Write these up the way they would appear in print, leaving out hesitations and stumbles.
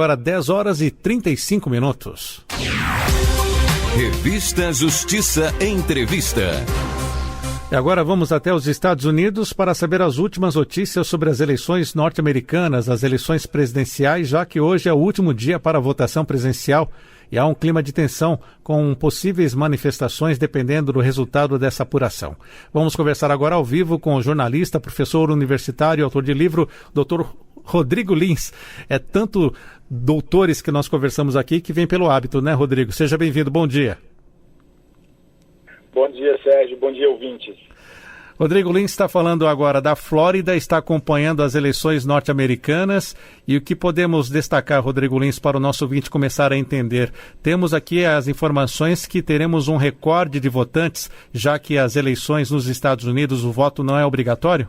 Agora 10 horas e 35 minutos. Revista Justiça Entrevista. E agora vamos até os Estados Unidos para saber as últimas notícias sobre as eleições norte-americanas, as eleições presidenciais, já que hoje é o último dia para a votação presencial e há um clima de tensão com possíveis manifestações dependendo do resultado dessa apuração. Vamos conversar agora ao vivo com o jornalista, professor universitário e autor de livro, Dr. Rodrigo Lins. É tanto doutores que nós conversamos aqui que vem pelo hábito, né, Rodrigo? Seja bem-vindo, bom dia. Bom dia, Sérgio. Bom dia, ouvintes. Rodrigo Lins está falando agora da Flórida, está acompanhando as eleições norte-americanas e o que podemos destacar, Rodrigo Lins, para o nosso ouvinte começar a entender? Temos aqui as informações que teremos um recorde de votantes, já que as eleições nos Estados Unidos, o voto não é obrigatório?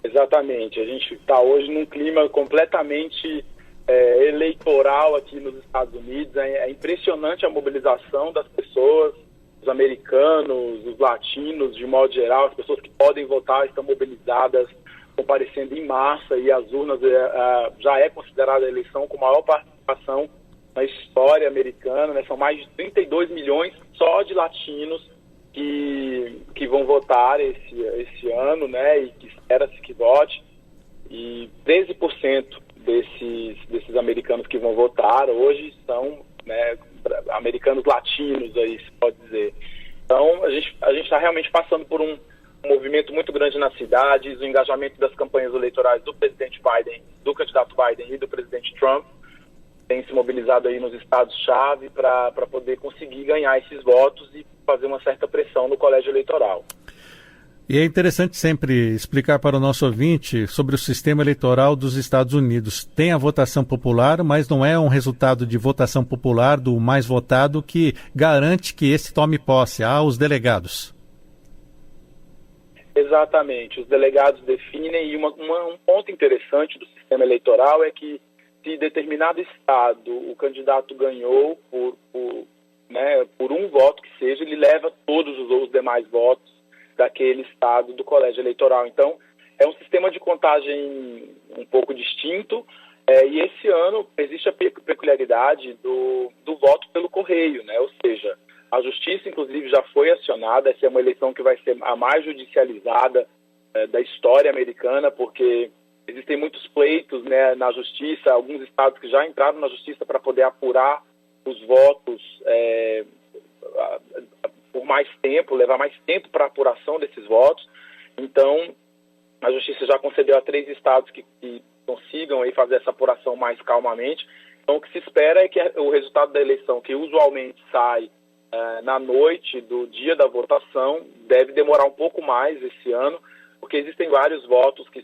Exatamente. A gente está hoje num clima completamente eleitoral aqui nos Estados Unidos. É impressionante a mobilização das pessoas, os americanos, os latinos, de modo geral, as pessoas que podem votar estão mobilizadas, comparecendo em massa, e as urnas já é considerada a eleição com maior participação na história americana, né? São mais de 32 milhões só de latinos que vão votar esse ano, né? E que espera-se que vote, e 13% desses americanos que vão votar hoje são, né, americanos latinos, aí se pode dizer. Então a gente está realmente passando por um movimento muito grande nas cidades, o engajamento das campanhas eleitorais do presidente Biden, do candidato Biden e do presidente Trump tem se mobilizado aí nos estados-chave para poder conseguir ganhar esses votos e fazer uma certa pressão no colégio eleitoral. E é interessante sempre explicar para o nosso ouvinte sobre o sistema eleitoral dos Estados Unidos. Tem a votação popular, mas não é um resultado de votação popular do mais votado que garante que esse tome posse. Há os delegados. Exatamente. Os delegados definem, e um ponto interessante do sistema eleitoral é que se determinado estado o candidato ganhou por um voto que seja, ele leva todos os demais votos daquele estado do colégio eleitoral. Então, é um sistema de contagem um pouco distinto, e esse ano existe a peculiaridade do voto pelo correio, né? Ou seja, a justiça, inclusive, já foi acionada. Essa é uma eleição que vai ser a mais judicializada da história americana, porque existem muitos pleitos, né, na justiça, alguns estados que já entraram na justiça para poder apurar os votos por mais tempo, levar mais tempo para a apuração desses votos. Então, a Justiça já concedeu a 3 estados que consigam aí fazer essa apuração mais calmamente. Então, o que se espera é que o resultado da eleição, que usualmente sai na noite do dia da votação, deve demorar um pouco mais esse ano, porque existem vários votos que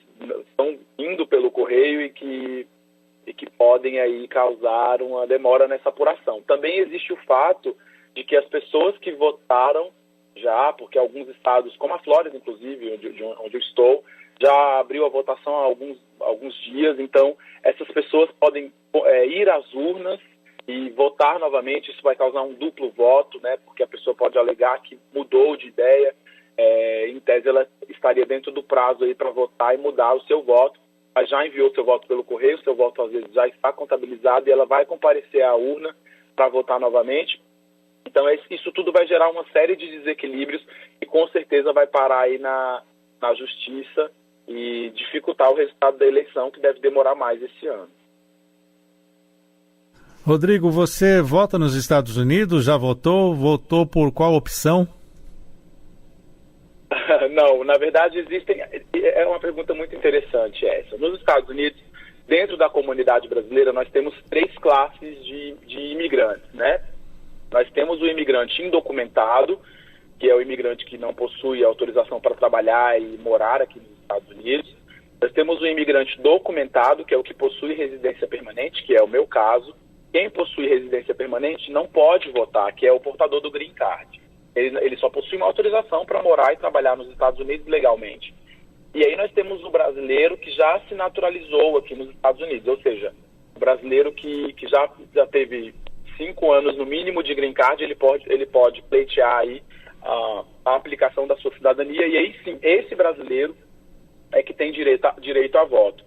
estão indo pelo correio e que podem aí causar uma demora nessa apuração. Também existe o fato de que as pessoas que votaram já, porque alguns estados, como a Flórida, inclusive, onde eu estou, já abriu a votação há alguns dias. Então, essas pessoas podem ir às urnas e votar novamente. Isso vai causar um duplo voto, né? Porque a pessoa pode alegar que mudou de ideia. Em tese, ela estaria dentro do prazo aí para votar e mudar o seu voto, mas já enviou seu voto pelo correio, seu voto às vezes já está contabilizado e ela vai comparecer à urna para votar novamente. Então, isso tudo vai gerar uma série de desequilíbrios e com certeza vai parar aí na justiça e dificultar o resultado da eleição, que deve demorar mais esse ano. Rodrigo, você vota nos Estados Unidos? Já votou? Votou por qual opção? Não, na verdade é uma pergunta muito interessante essa. Nos Estados Unidos, dentro da comunidade brasileira, nós temos 3 classes de imigrantes, né? Nós temos o imigrante indocumentado, que é o imigrante que não possui autorização para trabalhar e morar aqui nos Estados Unidos. Nós temos o imigrante documentado, que é o que possui residência permanente, que é o meu caso. Quem possui residência permanente não pode votar, que é o portador do Green Card. Ele só possui uma autorização para morar e trabalhar nos Estados Unidos legalmente. E aí nós temos o brasileiro que já se naturalizou aqui nos Estados Unidos, ou seja, o brasileiro que já teve 5 anos no mínimo de Green Card, ele pode pleitear aí a aplicação da sua cidadania, e aí sim, esse brasileiro é que tem direito a voto.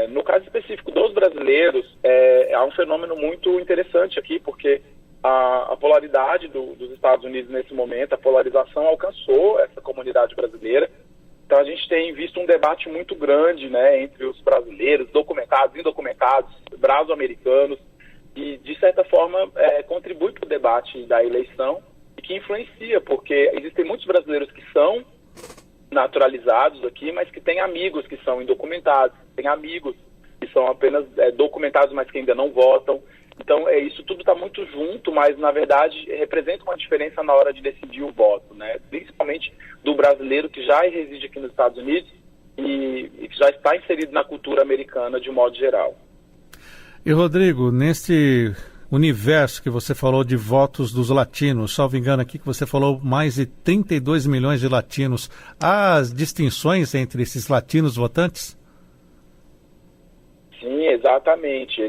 No caso específico dos brasileiros, há um fenômeno muito interessante aqui, porque a polaridade dos Estados Unidos nesse momento, a polarização alcançou essa comunidade brasileira. Então a gente tem visto um debate muito grande, né, entre os brasileiros, documentados, indocumentados, brasil-americanos, e de certa forma contribui para o debate da eleição e que influencia, porque existem muitos brasileiros que são naturalizados aqui, mas que têm amigos que são indocumentados, têm amigos que são apenas documentados, mas que ainda não votam. Então, isso tudo está muito junto, mas, na verdade, representa uma diferença na hora de decidir o voto, né? Principalmente do brasileiro que já reside aqui nos Estados Unidos e que já está inserido na cultura americana de modo geral. E, Rodrigo, neste universo que você falou de votos dos latinos, salvo engano aqui que você falou mais de 32 milhões de latinos, há as distinções entre esses latinos votantes? Sim, exatamente.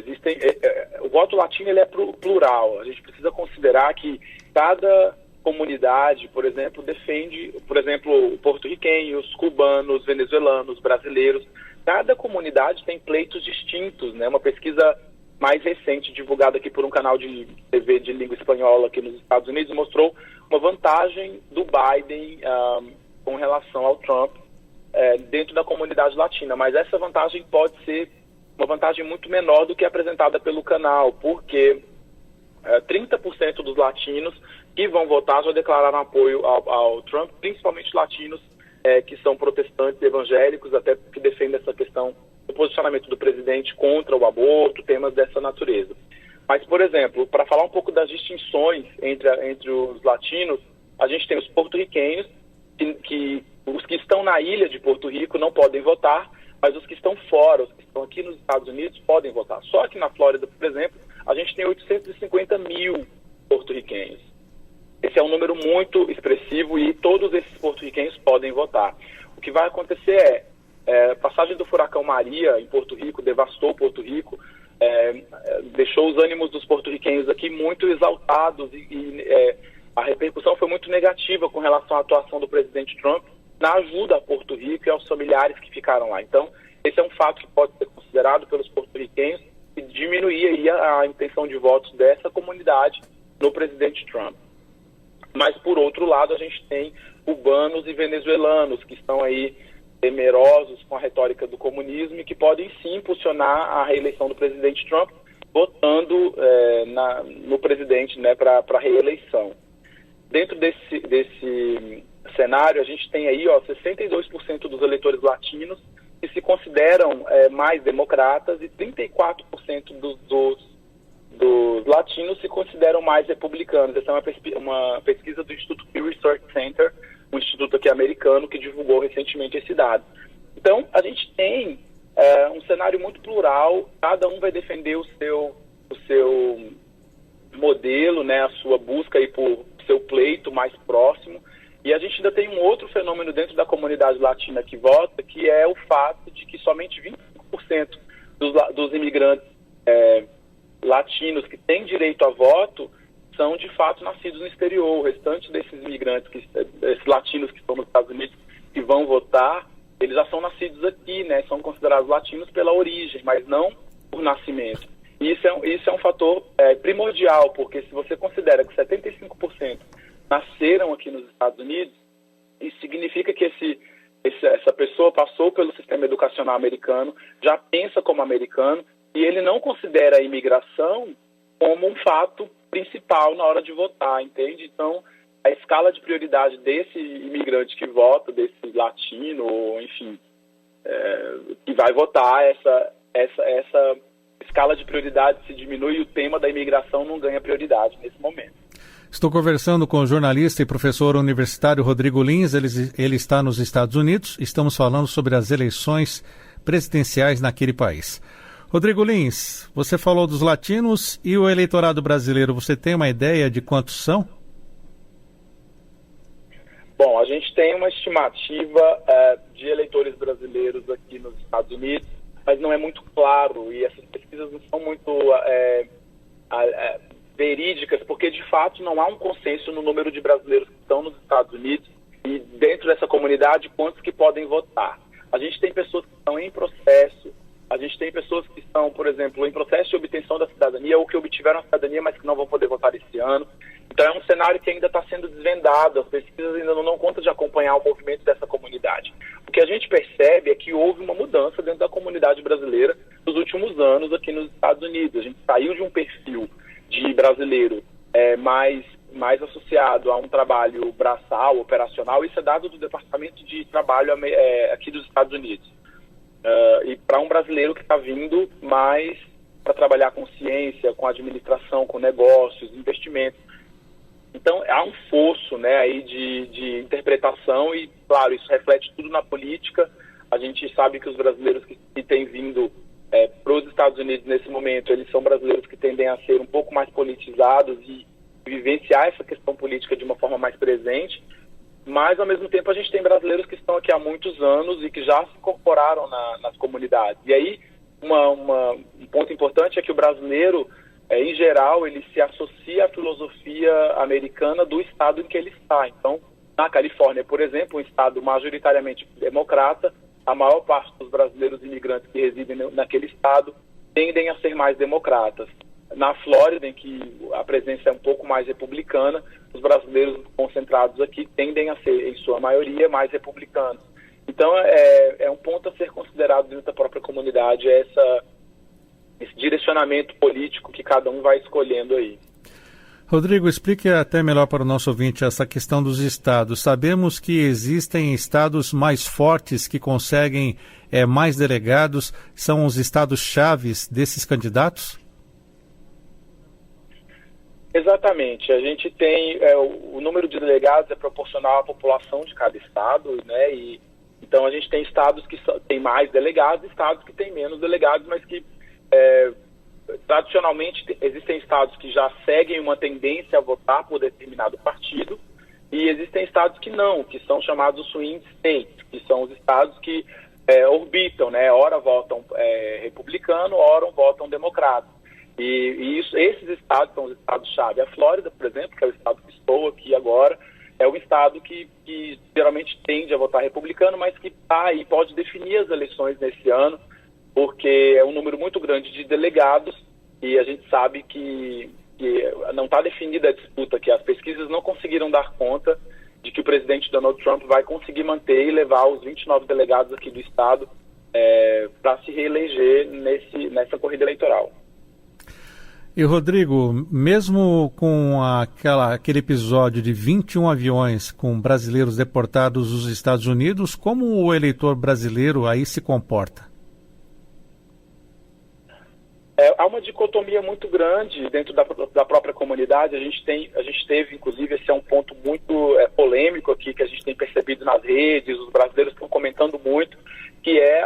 O voto latino ele é plural. A gente precisa considerar que cada comunidade, por exemplo, defende, por exemplo, porto-riquenhos, cubanos, venezuelanos, brasileiros. Cada comunidade tem pleitos distintos, né? Uma pesquisa mais recente, divulgada aqui por um canal de TV de língua espanhola aqui nos Estados Unidos, mostrou uma vantagem do Biden com relação ao Trump dentro da comunidade latina. Mas essa vantagem pode ser uma vantagem muito menor do que apresentada pelo canal, porque 30% dos latinos que vão votar já declararam apoio ao Trump, principalmente latinos que são protestantes evangélicos, até que defendem essa questão do posicionamento do presidente contra o aborto, temas dessa natureza. Mas, por exemplo, para falar um pouco das distinções entre os latinos, a gente tem os porto-riquenhos, que os que estão na ilha de Porto Rico não podem votar, mas os que estão fora, os que estão aqui nos Estados Unidos, podem votar. Só que na Flórida, por exemplo, a gente tem 850 mil porto-riquenhos. Esse é um número muito expressivo e todos esses porto-riquenhos podem votar. O que vai acontecer a passagem do furacão Maria em Porto Rico devastou Porto Rico, deixou os ânimos dos porto-riquenhos aqui muito exaltados e a repercussão foi muito negativa com relação à atuação do presidente Trump na ajuda a Porto Rico e aos familiares que ficaram lá. Então, esse é um fato que pode ser considerado pelos porto-riquenhos e diminuir aí a intenção de votos dessa comunidade no presidente Trump. Mas, por outro lado, a gente tem cubanos e venezuelanos que estão aí temerosos com a retórica do comunismo e que podem sim impulsionar a reeleição do presidente Trump, votando no presidente, né, para a reeleição. Dentro desse cenário, a gente tem aí 62% dos eleitores latinos que se consideram mais democratas e 34% dos latinos se consideram mais republicanos. Essa é uma pesquisa do Instituto Pew Research Center, um instituto aqui americano que divulgou recentemente esse dado. Então, a gente tem um cenário muito plural, cada um vai defender o seu modelo, né, a sua busca aí por seu pleito mais próximo. E a gente ainda tem um outro fenômeno dentro da comunidade latina que vota, que é o fato de que somente 25% dos imigrantes latinos que têm direito a voto são de fato nascidos no exterior. O restante desses imigrantes, esses latinos que estão nos Estados Unidos que vão votar, eles já são nascidos aqui, né? São considerados latinos pela origem, mas não por nascimento. E isso é um fator primordial, porque se você considera que 75% nasceram aqui nos Estados Unidos, isso significa que essa pessoa passou pelo sistema educacional americano, já pensa como americano, e ele não considera a imigração como um fato principal na hora de votar, entende? Então, a escala de prioridade desse imigrante que vota, desse latino, ou enfim, que vai votar, essa escala de prioridade se diminui e o tema da imigração não ganha prioridade nesse momento. Estou conversando com o jornalista e professor universitário Rodrigo Lins, ele está nos Estados Unidos. Estamos falando sobre as eleições presidenciais naquele país. Rodrigo Lins, você falou dos latinos e o eleitorado brasileiro. Você tem uma ideia de quantos são? Bom, a gente tem uma estimativa de eleitores brasileiros aqui nos Estados Unidos, mas não é muito claro e essas pesquisas não são muito verídicas, porque de fato não há um consenso no número de brasileiros que estão nos Estados Unidos e dentro dessa comunidade quantos que podem votar. A gente tem pessoas que estão em processo A gente tem pessoas que estão, por exemplo, em processo de obtenção da cidadania ou que obtiveram a cidadania, mas que não vão poder votar esse ano. Então é um cenário que ainda está sendo desvendado, as pesquisas ainda não dão conta de acompanhar o movimento dessa comunidade. O que a gente percebe é que houve uma mudança dentro da comunidade brasileira nos últimos anos aqui nos Estados Unidos. A gente saiu de um perfil de brasileiro mais associado a um trabalho braçal, operacional. Isso é dado do Departamento de Trabalho aqui dos Estados Unidos. E para um brasileiro que está vindo mais para trabalhar com ciência, com administração, com negócios, investimentos. Então, há um fosso, né, aí de interpretação e, claro, isso reflete tudo na política. A gente sabe que os brasileiros que têm vindo para os Estados Unidos nesse momento, eles são brasileiros que tendem a ser um pouco mais politizados e vivenciar essa questão política de uma forma mais presente, mas, ao mesmo tempo, a gente tem brasileiros que estão aqui há muitos anos e que já se incorporaram nas comunidades. E aí, um ponto importante é que o brasileiro, em geral, ele se associa à filosofia americana do estado em que ele está. Então, na Califórnia, por exemplo, um estado majoritariamente democrata, a maior parte dos brasileiros imigrantes que residem naquele estado tendem a ser mais democratas. Na Flórida, em que a presença é um pouco mais republicana, os brasileiros concentrados aqui tendem a ser, em sua maioria, mais republicanos. Então, é um ponto a ser considerado dentro da própria comunidade, esse direcionamento político que cada um vai escolhendo aí. Rodrigo, explique até melhor para o nosso ouvinte essa questão dos estados. Sabemos que existem estados mais fortes que conseguem mais delegados. São os estados-chaves desses candidatos? Exatamente. A gente tem o número de delegados é proporcional à população de cada estado, né? E então a gente tem estados que têm mais delegados, estados que têm menos delegados, mas que tradicionalmente existem estados que já seguem uma tendência a votar por determinado partido e existem estados que não, que são chamados swing states, que são os estados que orbitam, né? Ora votam republicano, ora votam democrata. E esses estados são os estados-chave. A Flórida, por exemplo, que é o estado que estou aqui agora, é um estado que geralmente tende a votar republicano, mas que está aí, pode definir as eleições nesse ano, porque é um número muito grande de delegados e a gente sabe que não está definida a disputa, que as pesquisas não conseguiram dar conta de que o presidente Donald Trump vai conseguir manter e levar os 29 delegados aqui do estado para se reeleger nessa corrida eleitoral. E, Rodrigo, mesmo com aquele episódio de 21 aviões com brasileiros deportados dos Estados Unidos, como o eleitor brasileiro aí se comporta? Há uma dicotomia muito grande dentro da própria comunidade. A gente teve, inclusive, esse é um ponto muito polêmico aqui, que a gente tem percebido nas redes, os brasileiros estão comentando muito, que é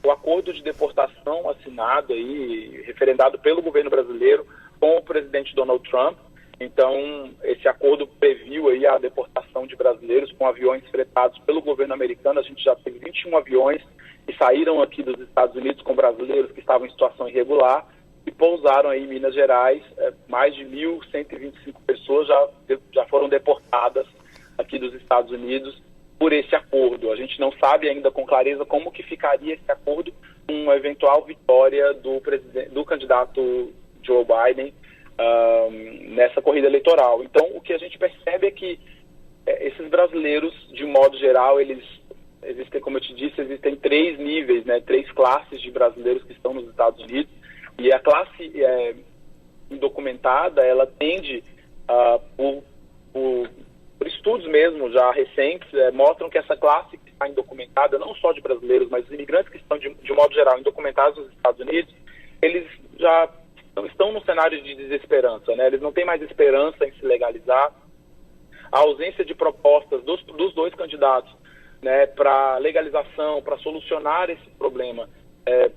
o acordo de deportação assinado aí, referendado pelo governo brasileiro com o presidente Donald Trump. Então, esse acordo previu aí a deportação de brasileiros com aviões fretados pelo governo americano. A gente já teve 21 aviões que saíram aqui dos Estados Unidos com brasileiros que estavam em situação irregular e pousaram aí em Minas Gerais. Mais de 1.125 pessoas já foram deportadas aqui dos Estados Unidos por esse acordo. A gente não sabe ainda com clareza como que ficaria esse acordo com uma eventual vitória do candidato Joe Biden nessa corrida eleitoral. Então, o que a gente percebe é que esses brasileiros, de modo geral, existem, como eu te disse, existem 3 níveis, né, 3 classes de brasileiros que estão nos Estados Unidos, e a classe indocumentada, ela tende, por estudos mesmo já recentes, mostram que essa classe que está indocumentada, não só de brasileiros, mas os imigrantes que estão, de modo geral, indocumentados nos Estados Unidos, eles já estão num cenário de desesperança, né? Eles não têm mais esperança em se legalizar. A ausência de propostas dos 2 candidatos, né, para legalização, para solucionar esse problema,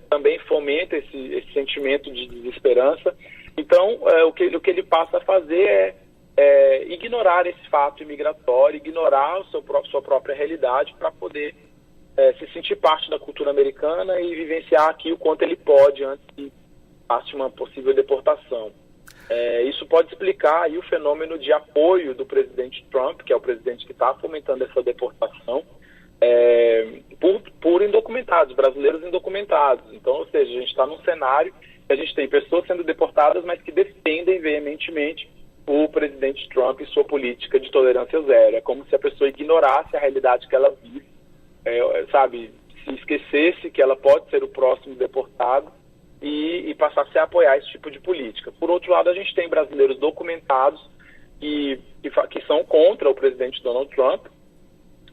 também fomenta esse sentimento de desesperança. Então, o que ele passa a fazer é ignorar esse fato imigratório, ignorar sua própria realidade para poder se sentir parte da cultura americana e vivenciar aqui o quanto ele pode antes que passe uma possível deportação. Isso pode explicar aí o fenômeno de apoio do presidente Trump, que é o presidente que está fomentando essa deportação, por indocumentados, brasileiros indocumentados. Então, ou seja, a gente está num cenário que a gente tem pessoas sendo deportadas, mas que defendem veementemente o presidente Trump e sua política de tolerância zero. É como se a pessoa ignorasse a realidade que ela vive, se esquecesse que ela pode ser o próximo deportado e passasse a apoiar esse tipo de política. Por outro lado, a gente tem brasileiros documentados que são contra o presidente Donald Trump,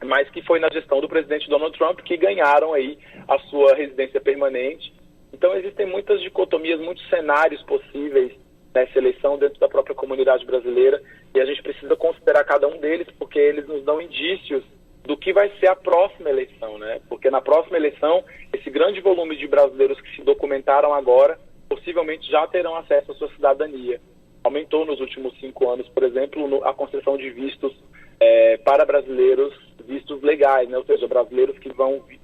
mas que foi na gestão do presidente Donald Trump que ganharam aí a sua residência permanente. Então existem muitas dicotomias, muitos cenários possíveis nessa eleição dentro da própria comunidade brasileira, e a gente precisa considerar cada um deles, porque eles nos dão indícios do que vai ser a próxima eleição, né? Porque na próxima eleição, esse grande volume de brasileiros que se documentaram agora, possivelmente já terão acesso à sua cidadania. Aumentou nos últimos 5 anos, por exemplo, a concessão de vistos para brasileiros, vistos legais, né? Ou seja, brasileiros que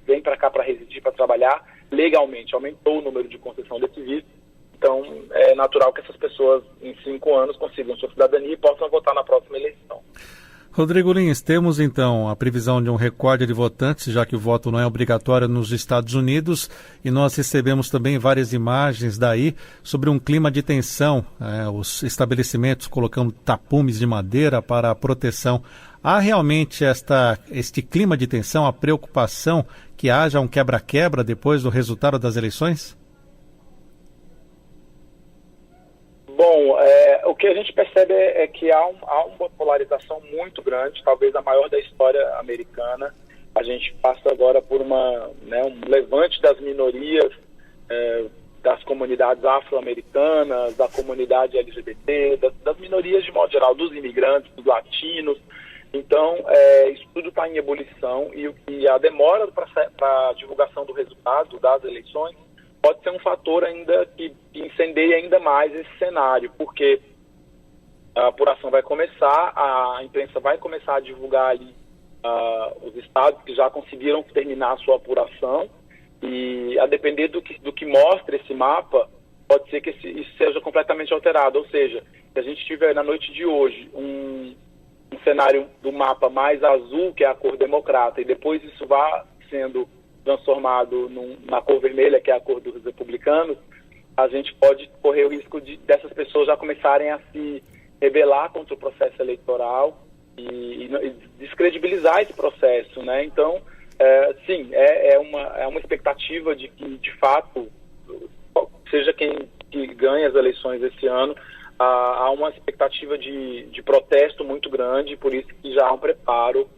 vêm para cá para residir, para trabalhar legalmente. Aumentou o número de concessão desse visto. Então, é natural que essas pessoas, em 5 anos, consigam sua cidadania e possam votar na próxima eleição. Rodrigo Lins, temos então a previsão de um recorde de votantes, já que o voto não é obrigatório nos Estados Unidos, e nós recebemos também várias imagens daí sobre um clima de tensão, os estabelecimentos colocando tapumes de madeira para a proteção. Há realmente este clima de tensão, a preocupação que haja um quebra-quebra depois do resultado das eleições? Bom, o que a gente percebe é que há uma polarização muito grande, talvez a maior da história americana. A gente passa agora por um levante das minorias, das comunidades afro-americanas, da comunidade LGBT, das minorias de modo geral, dos imigrantes, dos latinos. Então, isso tudo está em ebulição, e a demora para a divulgação do resultado das eleições pode ser um fator ainda que incendeie ainda mais esse cenário, porque a apuração vai começar, a imprensa vai começar a divulgar ali os estados que já conseguiram terminar a sua apuração, e a depender do que mostra esse mapa, pode ser que isso seja completamente alterado. Ou seja, se a gente tiver na noite de hoje um cenário do mapa mais azul, que é a cor democrata, e depois isso vá sendo transformado na cor vermelha, que é a cor dos republicanos, a gente pode correr o risco dessas pessoas já começarem a se rebelar contra o processo eleitoral e descredibilizar esse processo, né? Então, sim, é uma expectativa de que, de fato, seja quem que ganhe as eleições esse ano, há uma expectativa de protesto muito grande, por isso que já há um preparo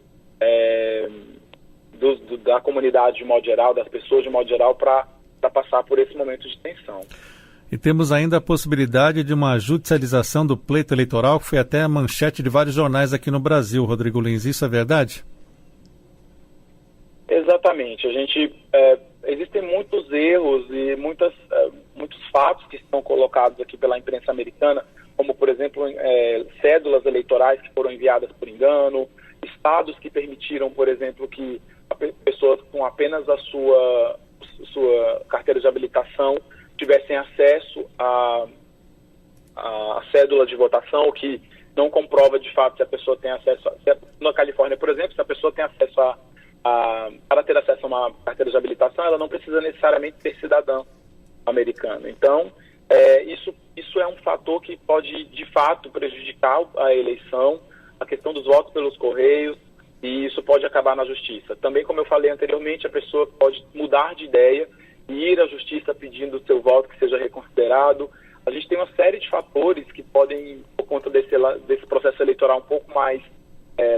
da comunidade de modo geral, das pessoas de modo geral, para passar por esse momento de tensão. E temos ainda a possibilidade de uma judicialização do pleito eleitoral, que foi até a manchete de vários jornais aqui no Brasil, Rodrigo Lins. Isso é verdade? Exatamente. Existem muitos erros e muitos fatos que estão colocados aqui pela imprensa americana, como, por exemplo, cédulas eleitorais que foram enviadas por engano, estados que permitiram, por exemplo, que pessoas com apenas a sua carteira de habilitação tivessem acesso à cédula de votação, o que não comprova de fato se a pessoa tem acesso na Califórnia, por exemplo, se a pessoa tem acesso para ter acesso a uma carteira de habilitação, ela não precisa necessariamente ser cidadã americana. Então, isso é um fator que pode, de fato, prejudicar a eleição, a questão dos votos pelos correios, e isso pode acabar na justiça. Também, como eu falei anteriormente, a pessoa pode mudar de ideia e ir à justiça pedindo o seu voto que seja reconsiderado. A gente tem uma série de fatores que podem, por conta desse processo eleitoral um pouco mais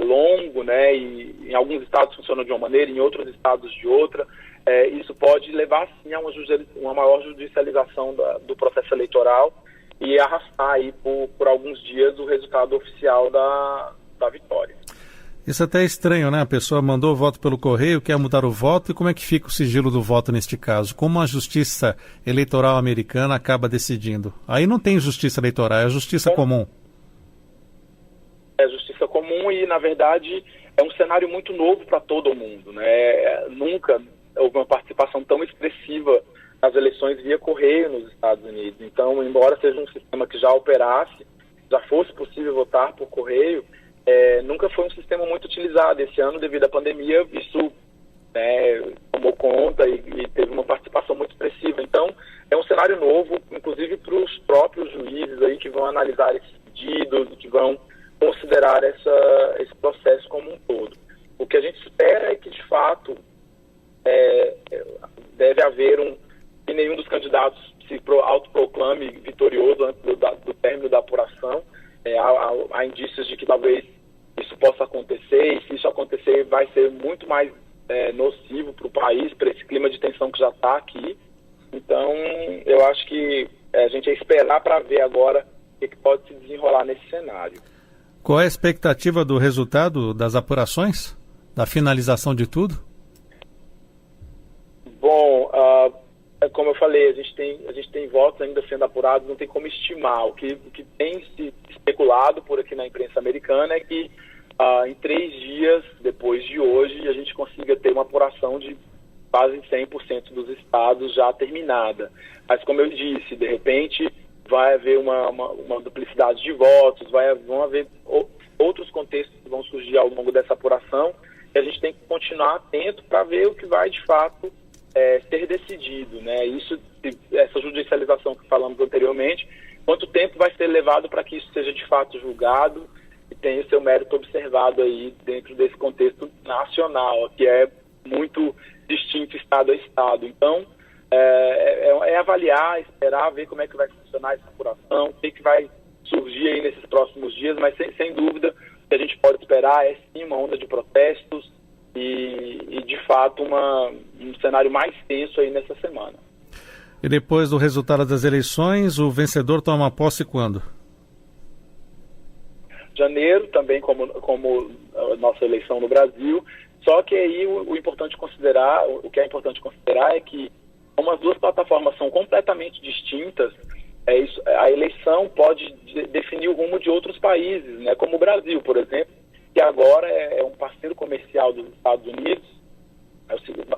longo, né, e em alguns estados funciona de uma maneira, em outros estados de outra, isso pode levar, sim, a uma maior judicialização do processo eleitoral e arrastar aí por alguns dias o resultado oficial da vitória. Isso até é estranho, né? A pessoa mandou o voto pelo correio, quer mudar o voto, e como é que fica o sigilo do voto neste caso? Como a justiça eleitoral americana acaba decidindo? Aí não tem justiça eleitoral, é a justiça comum. É a justiça comum e, na verdade, é um cenário muito novo para todo mundo, né? Nunca houve uma participação tão expressiva nas eleições via correio nos Estados Unidos. Então, embora seja um sistema que já operasse, já fosse possível votar por correio, nunca foi um sistema muito utilizado. Esse ano, devido à pandemia, isso né, tomou conta e teve uma participação muito expressiva. Então, é um cenário novo, inclusive para os próprios juízes aí que vão analisar esses pedidos, que vão considerar esse processo como um todo. O que a gente espera é que, de fato, deve haver que nenhum dos candidatos se autoproclame vitorioso antes do término da apuração. Há indícios de que talvez isso possa acontecer, e se isso acontecer vai ser muito mais nocivo para o país, para esse clima de tensão que já está aqui. Então, eu acho que a gente vai esperar para ver agora o que pode se desenrolar nesse cenário. Qual é a expectativa do resultado das apurações? Da finalização de tudo? Bom, como eu falei, a gente tem votos ainda sendo apurados, não tem como estimar. O que tem se especulado por aqui na imprensa americana é que em 3 dias depois de hoje a gente consiga ter uma apuração de quase 100% dos estados já terminada. Mas, como eu disse, de repente vai haver uma duplicidade de votos, vão haver outros contextos que vão surgir ao longo dessa apuração, e a gente tem que continuar atento para ver o que vai, de fato, ser decidido, né? Essa judicialização que falamos anteriormente, quanto tempo vai ser levado para que isso seja, de fato, julgado e tenha o seu mérito observado aí dentro desse contexto nacional, que é muito distinto estado a estado. Então, avaliar, esperar, ver como é que vai funcionar essa apuração, o que vai surgir aí nesses próximos dias, mas sem dúvida o que a gente pode esperar é sim uma onda de protestos e de fato um cenário mais tenso aí nessa semana. E depois do resultado das eleições, o vencedor toma posse quando? Janeiro, também como a nossa eleição no Brasil, só que aí o que é importante considerar é que como as duas plataformas são completamente distintas, a eleição pode definir o rumo de outros países, né? Como o Brasil, por exemplo, que agora é um parceiro comercial dos Estados Unidos.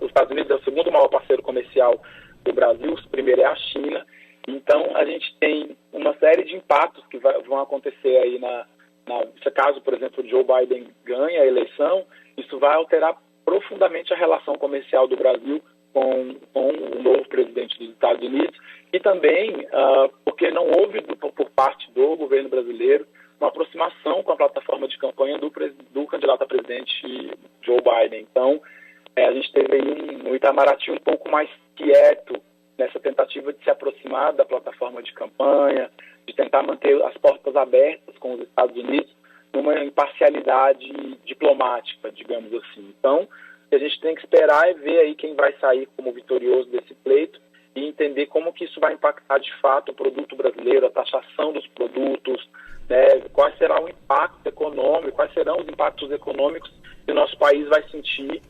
Os Estados Unidos é o segundo maior parceiro comercial do Brasil, o primeiro é a China. Então, a gente tem uma série de impactos que vão acontecer aí nesse caso, por exemplo, o Joe Biden ganha a eleição, isso vai alterar profundamente a relação comercial do Brasil com o novo presidente dos Estados Unidos, e também porque não houve, por parte do governo brasileiro, uma aproximação com a plataforma de campanha do candidato a presidente Joe Biden. Então, a gente teve aí um Itamaraty um pouco mais quieto nessa tentativa de se aproximar da plataforma de campanha, de tentar manter as portas abertas com os Estados Unidos numa imparcialidade diplomática, digamos assim. Então, o que a gente tem que esperar é ver aí quem vai sair como vitorioso desse pleito e entender como que isso vai impactar de fato o produto brasileiro, a taxação dos produtos, né? Qual será o impacto econômico, quais serão os impactos econômicos que o nosso país vai sentir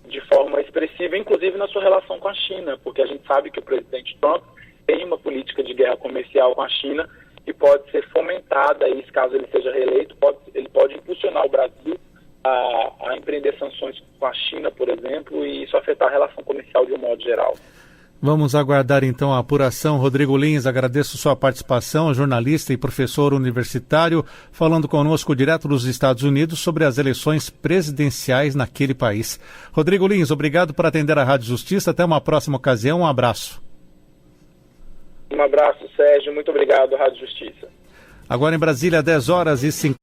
de forma expressiva, inclusive na sua relação com a China, porque a gente sabe que o presidente Trump tem uma política de guerra comercial com a China que pode ser fomentada, e caso ele seja reeleito, ele pode impulsionar o Brasil a empreender sanções com a China, por exemplo, e isso afetar a relação comercial de um modo geral. Vamos aguardar então a apuração. Rodrigo Lins, agradeço sua participação, jornalista e professor universitário, falando conosco direto dos Estados Unidos sobre as eleições presidenciais naquele país. Rodrigo Lins, obrigado por atender a Rádio Justiça. Até uma próxima ocasião. Um abraço. Um abraço, Sérgio. Muito obrigado, Rádio Justiça. Agora em Brasília, 10h50.